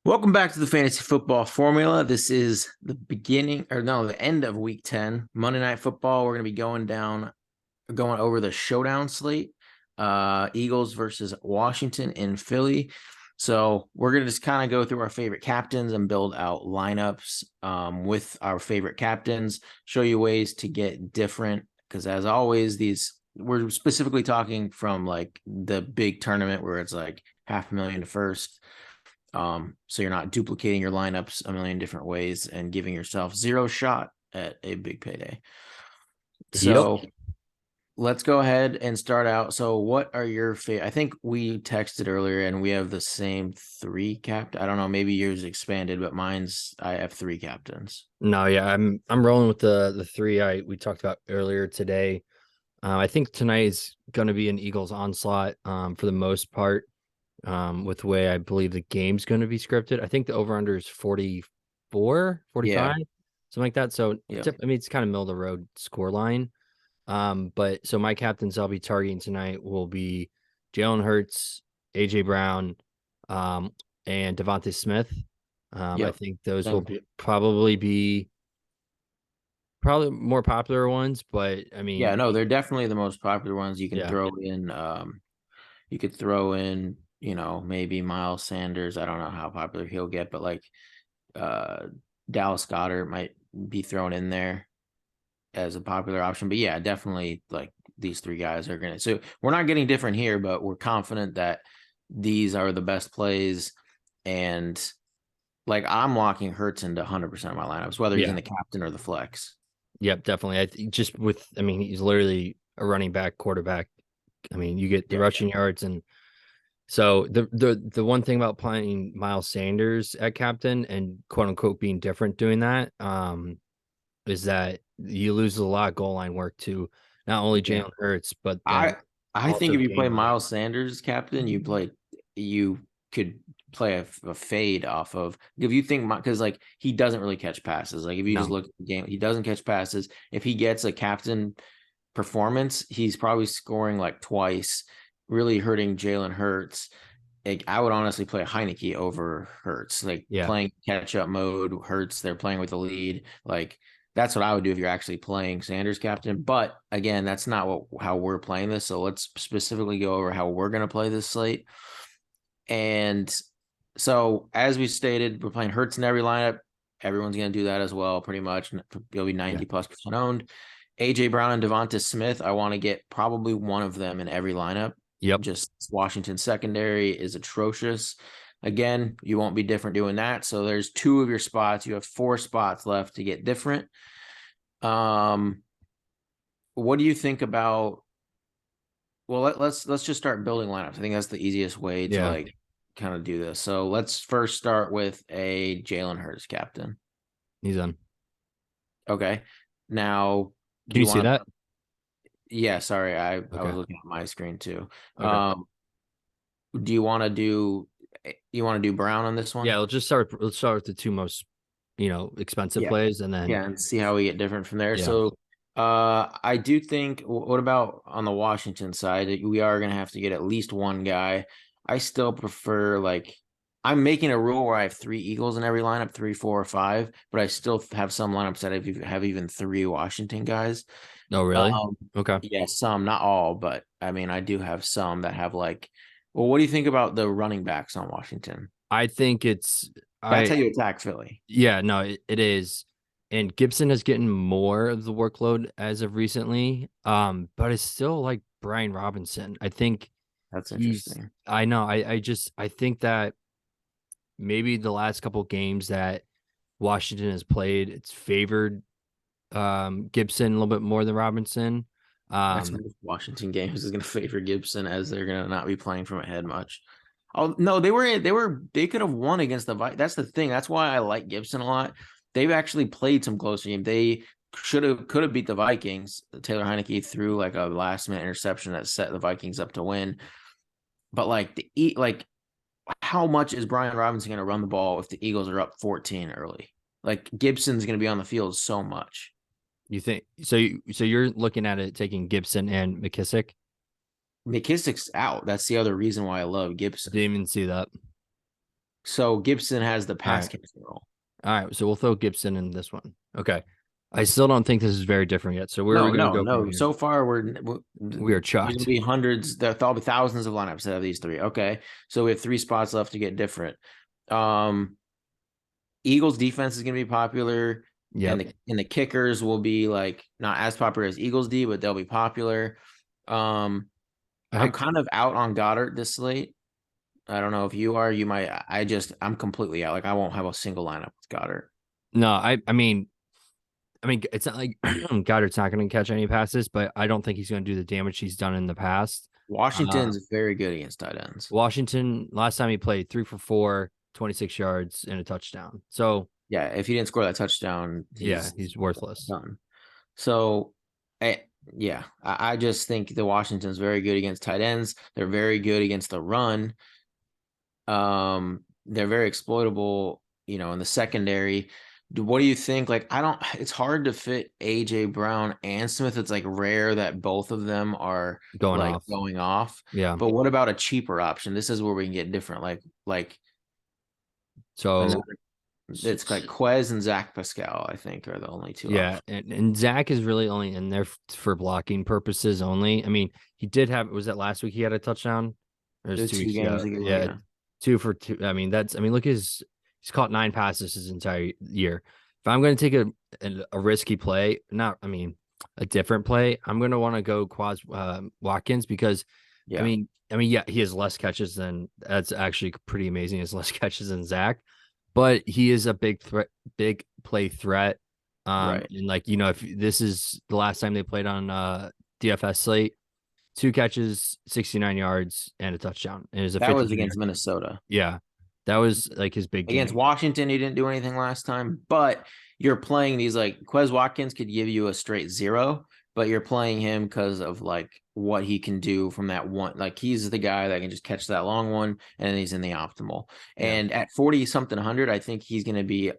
Welcome back to the Fantasy Football Formula. This is the end of Week 10, Monday Night Football. We're going to be going over the Showdown slate, Eagles versus Washington in Philly. So we're going to just kind of go through our favorite captains and build out lineups with our favorite captains, show you ways to get different, because as always, we're specifically talking from like the big tournament where it's like $500,000 to first. So you're not duplicating your lineups a million different ways and giving yourself zero shot at a big payday. So let's go ahead and start out. So what are your favorite? I think we texted earlier and we have the same three I don't know, maybe yours expanded, but I have three captains. No, yeah, I'm rolling with the three we talked about earlier today. I think tonight is going to be an Eagles onslaught for the most part. With the way I believe the game's going to be scripted. I think the over-under is 44, 45, something like that. So, it's kind of middle of the road score line. But so my captains I'll be targeting tonight will be Jalen Hurts, AJ Brown, and Devontae Smith. I think those will probably more popular ones, but I mean, they're definitely the most popular ones. You can throw in, you could throw in, maybe Miles Sanders. I don't know how popular he'll get, but like Dallas Goedert might be thrown in there as a popular option. But yeah, definitely like these three guys are gonna. So we're not getting different here, but we're confident that these are the best plays. And like I'm locking Hurts into 100% of my lineups, whether he's in the captain or the flex. Yep, definitely. He's literally a running back, quarterback. I mean, you get the rushing yards, and so the one thing about playing Miles Sanders at captain and quote unquote being different doing that is that you lose a lot of goal line work to not only Jalen Hurts, but I think if you play Miles Sanders captain, you could play a fade off of, if you think, because like he doesn't really catch passes. Like if you just look at the game, he doesn't catch passes. If he gets a captain performance, he's probably scoring like twice, really hurting Jalen Hurts. Like I would honestly play Heineke over Hurts. Playing catch up mode, Hurts, they're playing with the lead. Like that's what I would do if you're actually playing Sanders captain. But again, that's not how we're playing this. So let's specifically go over how we're going to play this slate. And so as we stated, we're playing Hurts in every lineup. Everyone's going to do that as well, pretty much. You'll be 90+% owned. AJ Brown and Devonta Smith, I want to get probably one of them in every lineup. Just Washington secondary is atrocious. Again, you won't be different doing that. So there's two of your spots. You have 4 spots left to get different. What do you think about? Well, let's just start building lineups. I think that's the easiest way to like kind of do this. So let's first start with a Jalen Hurts captain. He's on. Okay. Now, can you see that? Yeah, sorry, I was looking at my screen too. Okay. Do you want to do Brown on this one? Yeah, let's start with the two most expensive plays, and then and see how we get different from there. So I do think, what about on the Washington side? We are going to have to get at least one guy. I still prefer, like, I'm making a rule where I have 3 Eagles in every lineup, 3, 4, or 5, but I still have some lineups that have even 3 Washington guys. Oh, really? Okay. Yeah, some, not all, but I mean, I do have some that have like, well, what do you think about the running backs on Washington? I think that's how you attack Philly. Yeah, no, it is. And Gibson is getting more of the workload as of recently. But it's still like Brian Robinson. I think that's interesting. I know. I think that maybe the last couple of games that Washington has played, it's favored Gibson a little bit more than Robinson. That's Washington games is going to favor Gibson, as they're going to not be playing from ahead much. Oh no, they could have won against the Vikings. That's the thing. That's why I like Gibson a lot. They've actually played some closer games. They could have beat the Vikings. Taylor Heineke threw like a last minute interception that set the Vikings up to win. But how much is Brian Robinson going to run the ball if the Eagles are up 14 early? Like Gibson's going to be on the field so much. You think so? You're looking at it taking Gibson and McKissick. McKissick's out. That's the other reason why I love Gibson. Didn't even see that. So Gibson has the All pass right. catching role. All right. So we'll throw Gibson in this one. Okay. I still don't think this is very different yet. So where are we No, going to no, go from no. here? So far, We are there's gonna chucked. be hundreds. There'll be thousands of lineups out of these three. Okay, so we have 3 spots left to get different. Um, Eagles defense is gonna be popular, and Yep. the kickers will be like not as popular as Eagles D, but they'll be popular. Um, I'm I kind of out on Goddard this slate. I don't know if you are. You might. I'm completely out. Like I won't have a single lineup with Goddard. no, I mean, it's not like Goddard's not going to catch any passes, but I don't think he's going to do the damage he's done in the past. Washington's very good against tight ends. Washington, last time he played 3 for 4, 26 yards and a touchdown. So Yeah, if he didn't score that touchdown, yeah, he's he's worthless. done. So, yeah, I just think the Washington's very good against tight ends. They're very good against the run. They're very exploitable, in the secondary. What do you think? Like, it's hard to fit AJ Brown and Smith. It's like rare that both of them are Going like off. going off. Yeah. But what about a cheaper option? This is where we can get different. Like So another, it's like Quez and Zach Pascal, I think, are the only two yeah, options. and Zach is really only in there for blocking purposes only. I mean, he did have, was that last week he had a touchdown? Or it was The 2 two weeks ago? games ago, Yeah, yeah. 2 for 2. I mean, look, he's caught 9 passes his entire year. If I'm going to take a risky play, not, I mean, a different play, I'm going to want to go Quaz Watkins because, Yeah. yeah, he has less catches than, that's actually pretty amazing. He has less catches than Zach, but he is a big play threat. Right. And like, if this is the last time they played on DFS slate, 2 catches, 69 yards, and a touchdown. And it was a That was 53. against Minnesota. Yeah. That was like his big Against game. Washington, he didn't do anything last time, but you're playing these like Quez Watkins could give you a straight 0, but you're playing him because of like what he can do from that one. Like he's the guy that can just catch that long one and he's in the optimal. Yeah. And at 40 something 100, I think he's going to be,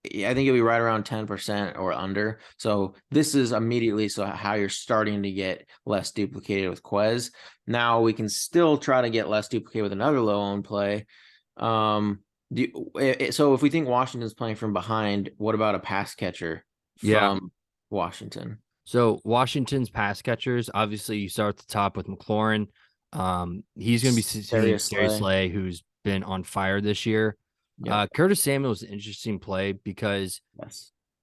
I think he'll be right around 10% or under. So this is immediately how you're starting to get less duplicated with Quez. Now we can still try to get less duplicated with another low owned play. So if we think Washington's playing from behind, what about a pass catcher Yeah. from Washington? So Washington's pass catchers, obviously you start at the top with McLaurin. He's going to be seeing Darius Slay, who's been on fire this year. Yep. Curtis Samuel is an interesting play because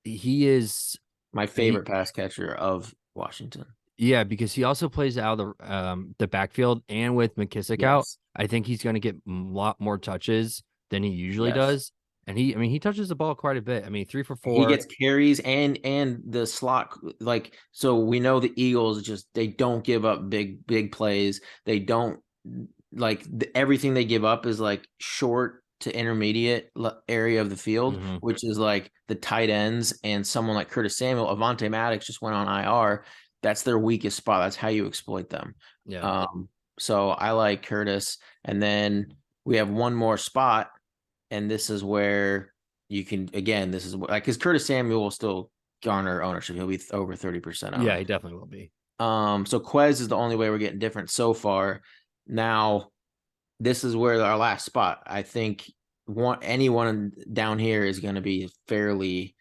he is my favorite pass catcher of Washington. Yeah, because he also plays out of the backfield, and with McKissick out, I think he's going to get a lot more touches than he usually does. And he touches the ball quite a bit. I mean, 3 for 4. He gets carries and the slot. Like, so we know the Eagles they don't give up big plays. They don't everything they give up is like short to intermediate area of the field, which is like the tight ends and someone like Curtis Samuel. Avonte Maddox just went on IR. That's their weakest spot. That's how you exploit them. Yeah. So I like Curtis. And then we have one more spot. And this is where you can, again, this is like, because Curtis Samuel will still garner ownership. He'll be over 30% owned. Yeah, he definitely will be. So Quez is the only way we're getting different so far. Now, this is where our last spot. I think anyone down here is going to be fairly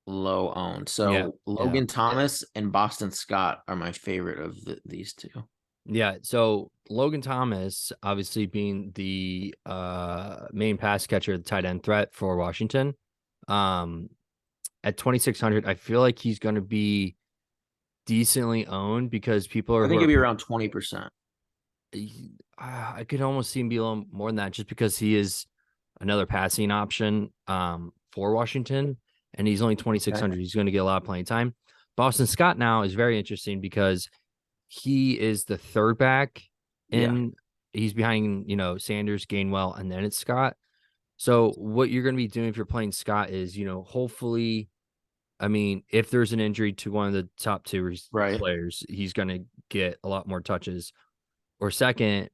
low owned. So Logan Thomas and Boston Scott are my favorite of these two. Yeah. So Logan Thomas, obviously being the main pass catcher, the tight end threat for Washington. At 2,600, I feel like he's going to be decently owned because people are. I think he'll be around 20%. I could almost see him be a little more than that, just because he is another passing option for Washington, and he's only 2,600. Okay. He's going to get a lot of playing time. Boston Scott now is very interesting because he is the third back, and he's behind, Sanders, Gainwell, and then it's Scott. So what you're going to be doing if you're playing Scott is, hopefully, I mean, if there's an injury to one of the top 2 players, he's going to get a lot more touches. Or second,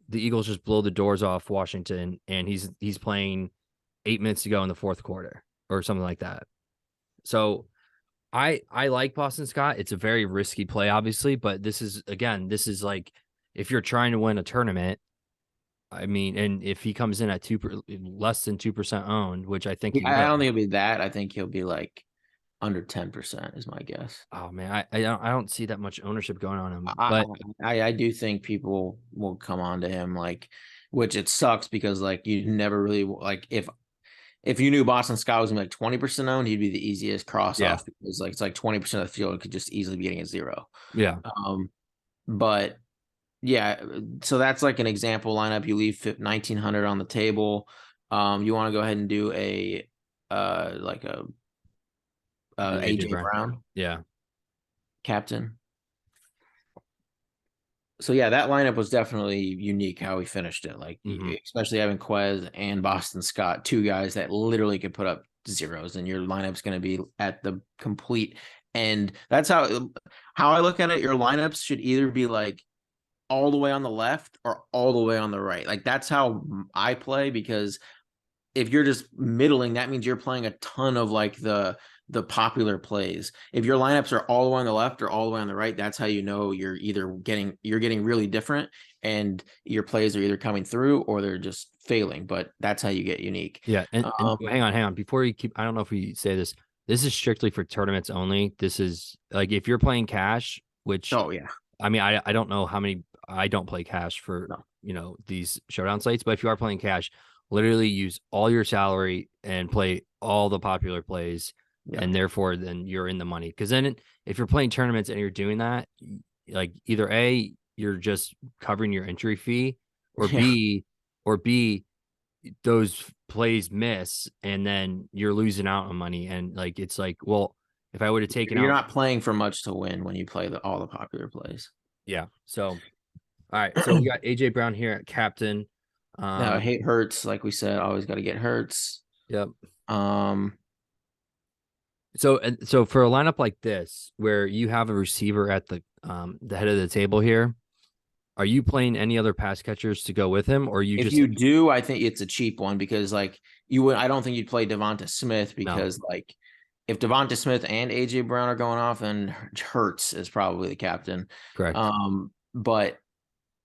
the Eagles just blow the doors off Washington, and he's playing 8 minutes to go in the fourth quarter or something like that. So I like Boston Scott. It's a very risky play, obviously, but this is like, if you're trying to win a tournament, I mean, and if he comes in at less than 2% owned, which I think he I will. don't think he'll be that. I think he'll be like under 10% is my guess. Oh man, I don't see that much ownership going on him, I, but I do think people will come on to him, like, which it sucks because like you never really like if you knew Boston Scott was gonna be like 20% owned, he'd be the easiest cross yeah, off because like it's like 20% of the field could just easily be getting a zero. yeah, But yeah, so that's like an example lineup. You leave 1900 on the table. You want to go ahead and do a like a do AJ AJ Brown. Brown Yeah. captain. So yeah, that lineup was definitely unique how we finished it. Like especially having Quez and Boston Scott, two guys that literally could put up zeros, and your lineup's going to be at the complete end. That's how I look at it. Your lineups should either be like all the way on the left or all the way on the right. Like that's how I play, because if you're just middling, that means you're playing a ton of like the popular plays. If your lineups are all the way on the left or all the way on the right, that's how you know you're getting really different, and your plays are either coming through or they're just failing. But that's how you get unique. Yeah, and hang on. Before you keep, I don't know if we say this. This is strictly for tournaments only. This is like if you're playing cash, which Oh yeah, I mean, I don't know how many. I don't play cash for no. these showdown sites, but if you are playing cash, literally use all your salary and play all the popular plays, Yeah. and therefore then you're in the money. Because then if you're playing tournaments and you're doing that, like either A, you're just covering your entry fee, or Yeah. B, those plays miss and then you're losing out on money. And like it's like, well, if I would have taken You're out, not playing for much to win when you play all the popular plays. yeah. So all right, so we got AJ Brown here at captain. Now I hate Hurts, like we said, always got to get Hurts. Yep. Um, So for a lineup like this, where you have a receiver at the head of the table here, are you playing any other pass catchers to go with him, or you if just you do, I think it's a cheap one, because like you would, I don't think you'd play Devonta Smith, no? because like if Devonta Smith and AJ Brown are going off, then Hurts is probably the captain. Correct. But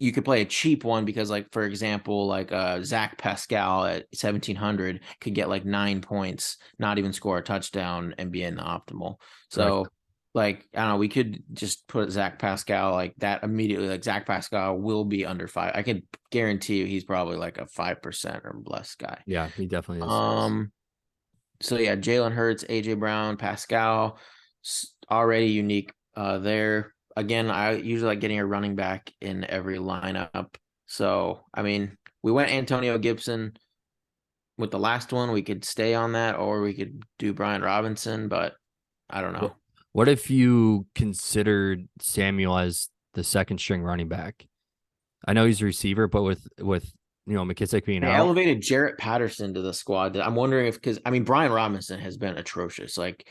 you could play a cheap one, because like for example, like Zach Pascal at 1700 could get like 9 points, not even score a touchdown, and be in the optimal. Correct. So like I don't know, we could just put Zach Pascal like that immediately. Like Zach Pascal will be under 5. I can guarantee you he's probably like a 5% or less guy. Yeah, he definitely is. So yeah, Jalen Hurts, AJ Brown, Pascal, already unique there. Again, I usually like getting a running back in every lineup. So I mean, we went Antonio Gibson with the last one. We could stay on that, or we could do Brian Robinson, but I don't know. What if you considered Samuel as the second string running back? I know he's a receiver, but with McKissick being They out, elevated Jarrett Patterson to the squad. I'm wondering if, because I mean Brian Robinson has been atrocious. Like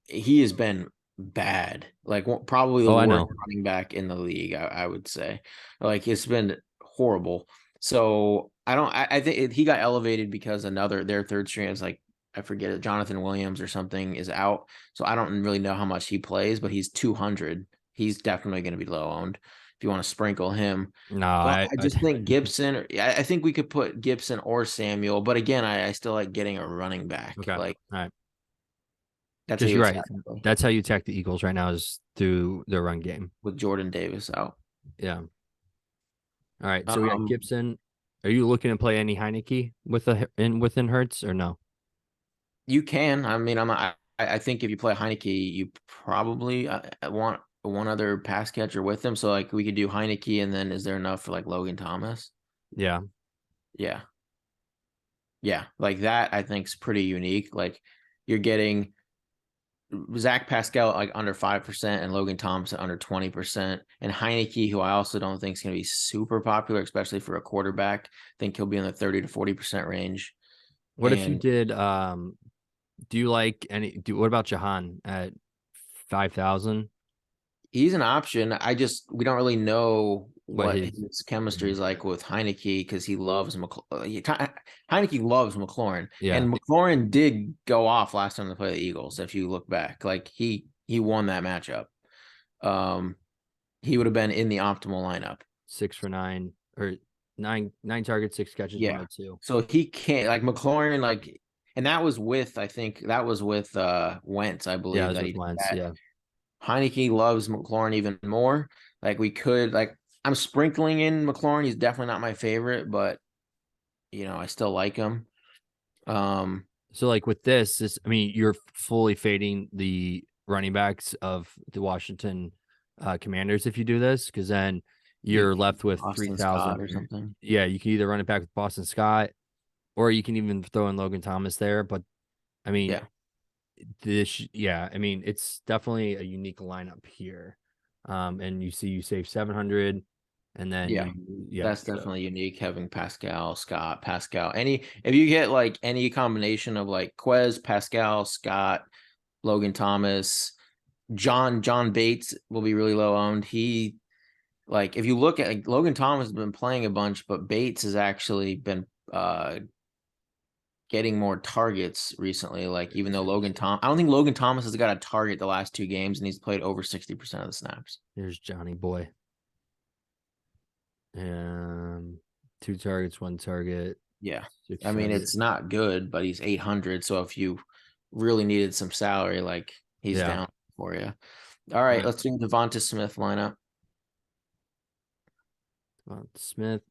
he has been bad. Like probably the worst running back in the league, I would say. Like it's been horrible. So I think he got elevated because their third string is like, I forget it, Jonathan Williams or something is out. So I don't really know how much he plays, but he's 200. He's definitely going to be low owned if you want to sprinkle him. No, I just think Gibson. I think we could put Gibson or Samuel, but again, I still like getting a running back. Okay. Like, all right. That's because you're right. That's how you attack the Eagles right now, is through their run game with Jordan Davis out. Yeah. All right. So we got Gibson. Are you looking to play any Heineke within Hurts, or no? You can. I mean, I think if you play Heineke, you probably want one other pass catcher with him. So like we could do Heineke, and then is there enough for like Logan Thomas? Yeah. Yeah. Yeah. Like that, I think is pretty unique. Like you're getting Zach Pascal like under 5% and Logan Thomas under 20%, and Heineke, who I also don't think is going to be super popular, especially for a quarterback. I think he'll be in the 30 to 40% range. What if you did? Do you like any? What about Jahan at 5,000? He's an option. We don't really know what his chemistry is like with Heineke, because he loves Heineke loves McLaurin. Yeah. And McLaurin did go off last time they played the Eagles. If you look back, like he won that matchup. He would have been in the optimal lineup. 6 for 9, or nine targets, 6 catches, Yeah. 102. So he can't like McLaurin, like, and that was with, I think that was with Wentz, I Yeah, it believe was that with he did Wentz. that. Yeah. Heineke loves McLaurin even more. Like we could like I'm sprinkling in McLaurin. He's definitely not my favorite, but I still like him. So like with this, I mean, you're fully fading the running backs of the Washington Commanders if you do this, because then You you're left with Austin Scott 3,000. or something. Yeah, you can either run it back with Boston Scott, or you can even throw in Logan Thomas there. But I mean, Yeah. I mean, it's definitely a unique lineup here. And you save 700, and then Yeah. That's so definitely unique having Pascal, Scott, Pascal. If you get like any combination of like Quez, Pascal, Scott, Logan Thomas, John Bates will be really low owned. If you look at like, Logan Thomas has been playing a bunch, but Bates has actually been getting more targets recently. Like even though I don't think Logan Thomas has got a target the last 2 games, and he's played over 60% of the snaps. here's Johnny Boy. 2 targets, 1 target. Yeah, I mean 600. it's not good, but he's 800. So if you really needed some salary, like he's Yeah. down for you. All right, let's do Devonta Smith lineup. Smith,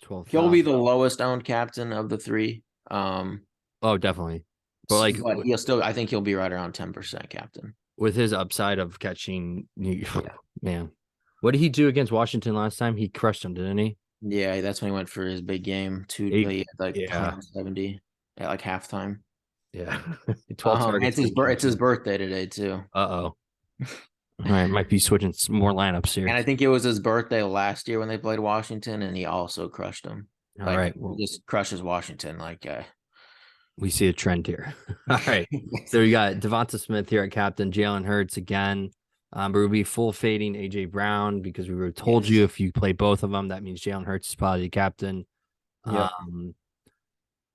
He'll be 12,000. the lowest owned captain of the three. Oh, definitely. But like But I think he'll be right around 10% captain. with his upside of catching, Yeah. man, what did he do against Washington last time? He crushed him, didn't he? Yeah, that's when he went for his big game. Eight. He had like Yeah. 170 at like halftime. Yeah. 12 It's targets. his birthday today too. Uh-oh. All right, might be switching some more lineups here. And I think it was his birthday last year when they played Washington, and he also crushed them. All Like right. Well, just crushes Washington. Like we see a trend here. All right. So we got Devonta Smith here at captain, Jalen Hurts again. But we'll be full fading AJ Brown because we were told you if you play both of them, that means Jalen Hurts is probably the captain. Yeah.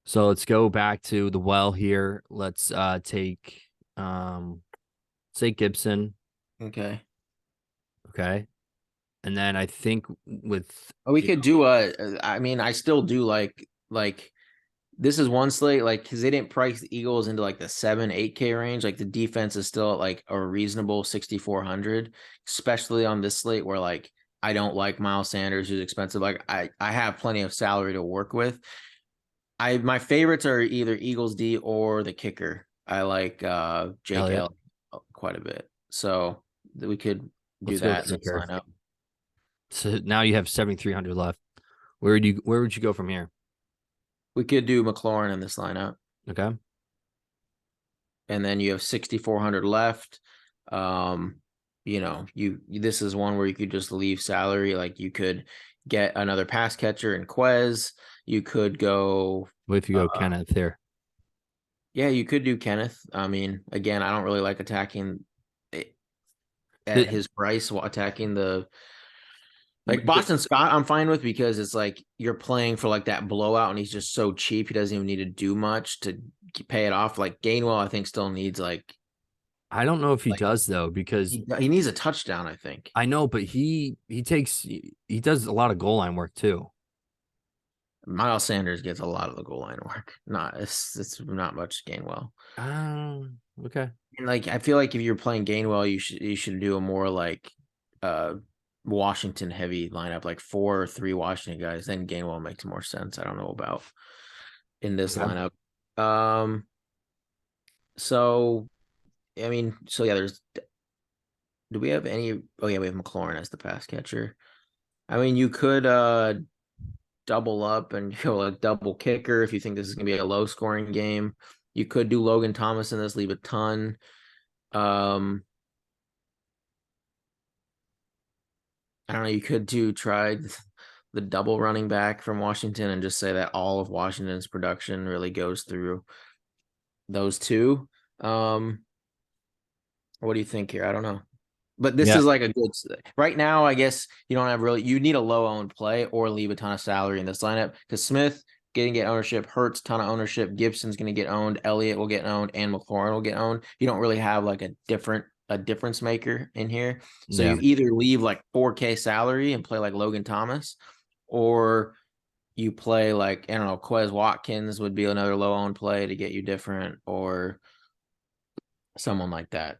So let's go back to the well here. Let's take say Gibson. Okay. Okay. And then I think with We could do I mean, I still do like this is one slate, like because they didn't price the Eagles into like the 7-8K range. Like the defense is still at like a reasonable 6,400, especially on this slate where like I don't like Miles Sanders, who's expensive. Like I have plenty of salary to work with. My favorites are either Eagles D or the kicker. I like Jake Elliott quite a bit. So we could do that in this lineup. So now you have 7,300 left. Where would you go from here? We could do McLaurin in this lineup. Okay. And then you have 6,400 left. This is one where you could just leave salary. Like you could get another pass catcher in Quez. You could go. What if you go Kenneth here? Yeah, you could do Kenneth. I mean, again, I don't really like attacking at his price while attacking the. Like Boston Scott, I'm fine with because it's like you're playing for like that blowout, and he's just so cheap. He doesn't even need to do much to pay it off. Like Gainwell, I think still needs like. I don't know if he does though, because he needs a touchdown. I think. I know, but he does a lot of goal line work too. Miles Sanders gets a lot of the goal line work. It's not much Gainwell. Okay. And like I feel like if you're playing Gainwell, you should do a more like Washington heavy lineup, like 4 or 3 Washington guys. Then Gainwell makes more sense. I don't know about in this lineup. So I mean, so yeah, do we have any? Oh yeah, we have McLaurin as the pass catcher. I mean, you could double up and go a double kicker if you think this is gonna be a low scoring game. You could do Logan Thomas in this, leave a ton. I don't know. You could try the double running back from Washington and just say that all of Washington's production really goes through those two. What do you think here? I don't know. But this is like a good right now. I guess you don't have you need a low owned play or leave a ton of salary in this lineup because Smith get ownership, Hurts ton of ownership, Gibson's going to get owned, Elliott will get owned, and McLaurin will get owned. You don't really have like a difference maker in here. So you either leave like 4K salary and play like Logan Thomas, or you play like, I don't know, Quez Watkins would be another low owned play to get you different, or someone like that.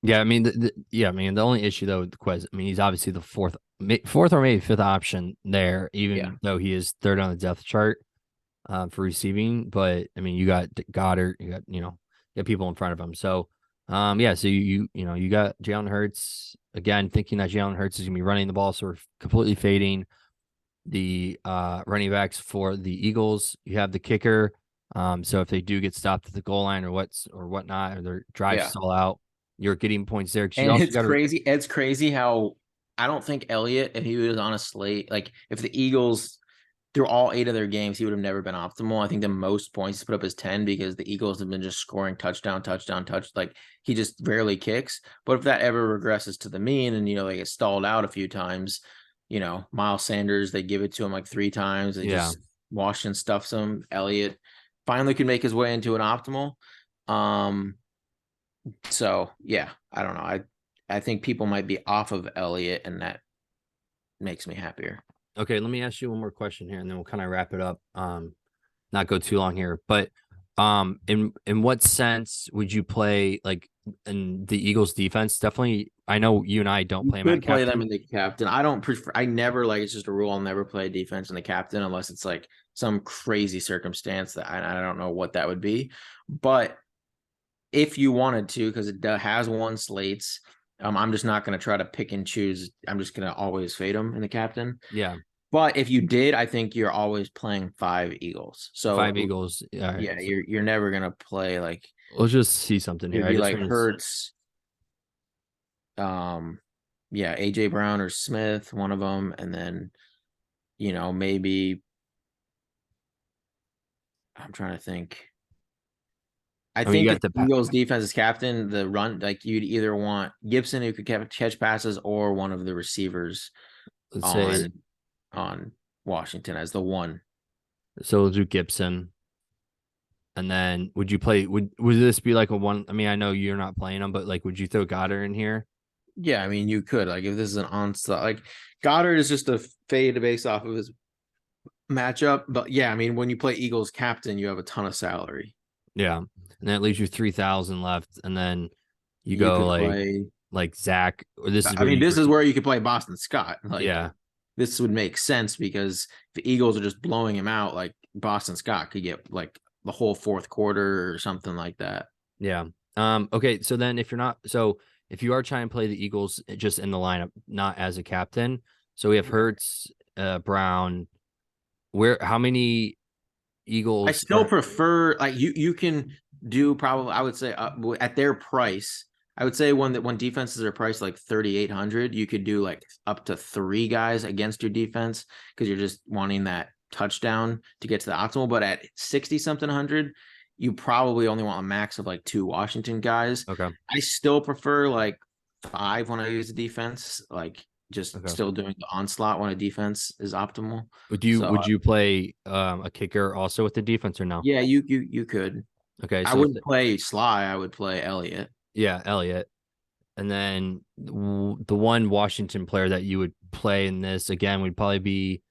Yeah, I mean, the only issue though with the Quez, I mean, he's obviously the fourth or maybe fifth option there, Yeah. even though he is third on the depth chart for receiving. But I mean, you got Goddard, you got people in front of him. So, yeah, so you got Jalen Hurts again, thinking that Jalen Hurts is gonna be running the ball, sort of completely fading the running backs for the Eagles. You have the kicker. So if they do get stopped at the goal line or whatnot, or their drives Yeah. stall out, you're getting points there. Because you And also it's got to, crazy. It's crazy how I don't think Elliott, if he was on a slate, like if the Eagles through all 8 of their games, he would have never been optimal. I think the most points he's put up is 10 because the Eagles have been just scoring touchdown, touchdown, touch. Like he just rarely kicks. But if that ever regresses to the mean and, they get stalled out a few times, Miles Sanders, they give it to him like 3 times. They yeah. just Washington stuffs him. Elliott finally could make his way into an optimal. So yeah, I don't know. I think people might be off of Elliott, and that makes me happier. Okay, let me ask you one more question here, and then we'll kind of wrap it up. Not go too long here, but in what sense would you play like in the Eagles defense? Definitely, I know you and I don't You play him at could play them captain. in the captain. I don't prefer. I never like. It's just a rule. I'll never play defense in the captain unless it's like some crazy circumstance that I don't know what that would be. But if you wanted to, because it has 1 slates, I'm just not going to try to pick and choose. I'm just going to always fade them in the captain. Yeah, But if you did, I think you're always playing 5 Eagles. So 5 Eagles. All right, yeah, so you're never gonna play like let's just see something here. it'd I be just like want to. Hurts, yeah, AJ Brown or Smith, one of them, and then maybe I'm trying to think. I I mean, you think got if the the Eagles defense is captain, the run like you'd either want Gibson who could catch passes or one of the receivers let's say on Washington as the one. so. We'll do Gibson. And then would you play would this be like a one? I mean, I know you're not playing them, but like would you throw Goddard in here? Yeah, I mean you could like if this is an onslaught, like Goddard is just a fade based off of his matchup. But yeah, I mean, when you play Eagles captain, you have a ton of salary. Yeah. And that leaves you 3,000 left. And then you You go could play. like Zach, or this is I where mean, you this is bring, where you could play Boston Scott. Like yeah. this would make sense because the Eagles are just blowing him out. Like Boston Scott could get like the whole 4th quarter or something like that. Yeah. Okay. So then if you are trying to play the Eagles just in the lineup, not as a captain, so we have Hurts, Brown. How many I Eagles still prefer like you can do probably I would say at their price. I would say when defenses are priced like 3,800, you could do like up to 3 guys against your defense because you're just wanting that touchdown to get to the optimal. But at 60 something hundred, you probably only want a max of like 2 Washington guys. Okay. I still prefer like 5 when I use the defense, like just Okay. still doing the onslaught when a defense is optimal. Would So you play a kicker also with the defense or no? yeah, you could. Okay, I so wouldn't play Sly. I would play Elliott. yeah, Elliott. And then the one Washington player that you would play in this again would probably be,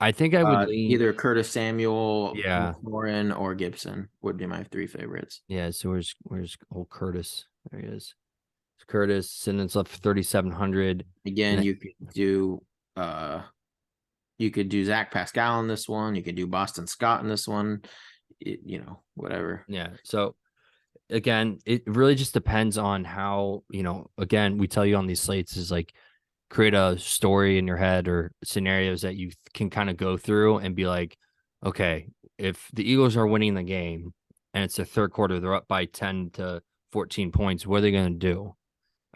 I think I would lean. Either Curtis Samuel, Yeah, McLaurin, or Gibson would be my 3 favorites. yeah. So where's old Curtis? There he is. It's Curtis, sentence left 3,700. Again, And uh you could do Zach Pascal in this one. You could do Boston Scott in this one. Whatever. yeah. So again, it really just depends on how, again, we tell you on these slates is like create a story in your head or scenarios that you can kind of go through and be like, okay, if the Eagles are winning the game and it's the third quarter, they're up by 10 to 14 points, what are they going to do?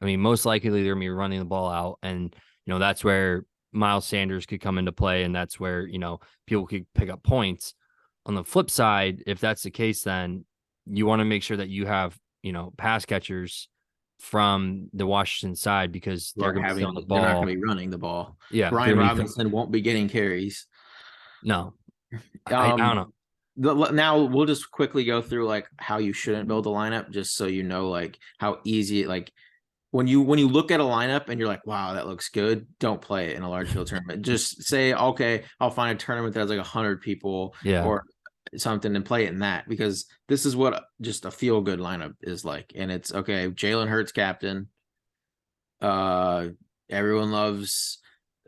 I mean, most likely they're going to be running the ball out. And, that's where Miles Sanders could come into play. And that's where, people could pick up points. On the flip side, if that's the case, then you want to make sure that you have, pass catchers from the Washington side because they're going to be on the They're not ball. going to be running the ball. Yeah, Brian Robinson won't be getting carries. No, I don't know. Now we'll just quickly go through like how you shouldn't build a lineup, just so you know like how easy like when you look at a lineup and you're like, wow, that looks good, don't play it in a large field tournament. Just say, okay, I'll find a tournament that has like 100 people or something and play it in that, because this is what just a feel good lineup is like. And it's okay, Jalen Hurts captain. Everyone loves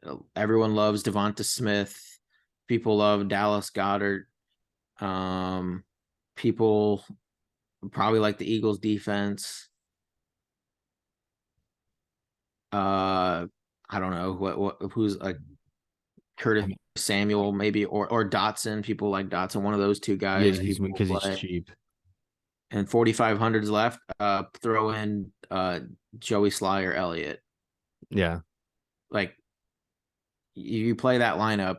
Devonta Smith. People love Dallas Goedert. People probably like the Eagles defense. I don't know who's like Curtis Samuel maybe, or Dotson. People like Dotson, one of those two guys. Yeah, because he's cheap. And 4,500s left. Throw in Joey Sly or Elliott. Yeah. Like you play that lineup,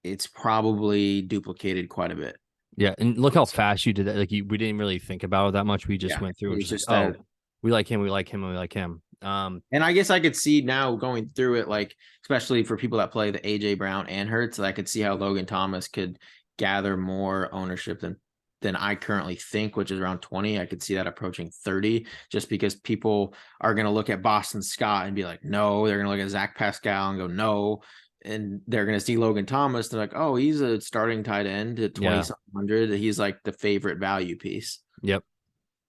it's probably duplicated quite a bit. Yeah, and look how fast you did that. Like we didn't really think about it that much. We just went through and just like, oh, we like him, we like him, we like him. And I guess I could see now going through it, like especially for people that play the AJ Brown and Hurts, I could see how Logan Thomas could gather more ownership than I currently think, which is around 20. I could see that approaching 30, just because people are going to look at Boston Scott and be like, no. They're going to look at Zach Pascal and go, no. And they're going to see Logan Thomas. They're like, oh, he's a starting tight end at 2,700. He's like the favorite value piece. Yep.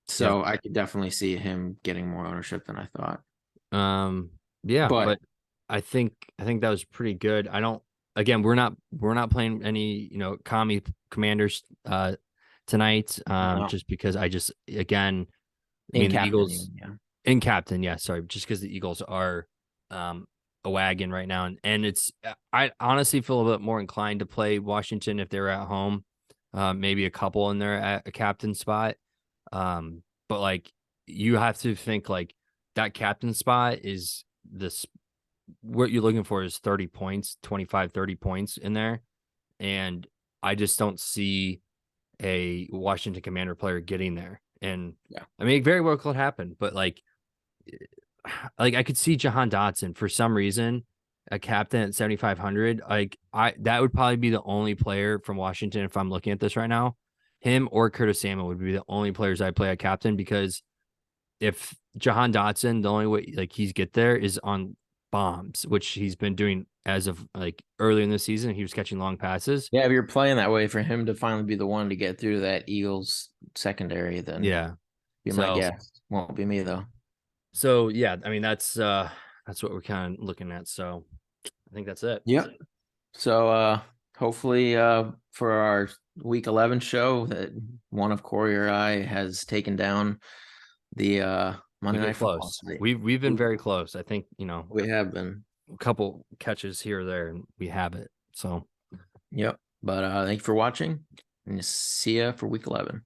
So I could definitely see him getting more ownership than I thought. Yeah, but I think that was pretty good. We're not playing any, commie commanders tonight. Just because the Eagles in captain, sorry, just because the Eagles are a wagon right now, and I honestly feel a bit more inclined to play Washington if they're at home, maybe a couple in there at a captain spot, but like you have to think like that captain spot is what you're looking for is 30 points, 25, 30 points in there, and I just don't see a Washington Commander player getting there. And I mean, it very well could happen, but like I could see Jahan Dotson for some reason, a captain at 7,500. That would probably be the only player from Washington if I'm looking at this right now. Him or Curtis Samuel would be the only players I play at captain, because if Jahan Dotson, the only way like he's get there is on bombs, which he's been doing as of like early in the season. He was catching long passes. Yeah, if you're playing that way, for him to finally be the one to get through that Eagles secondary, then be my guess. Won't be me though. So yeah, I mean that's what we're kind of looking at. So I think that's it. Yep. So hopefully for our week 11 show that one of Corey or I has taken down the Monday Night Football. We've been very close. I think, we have been a couple catches here or there and we have it. So yep. But thank you for watching, and see ya for week 11.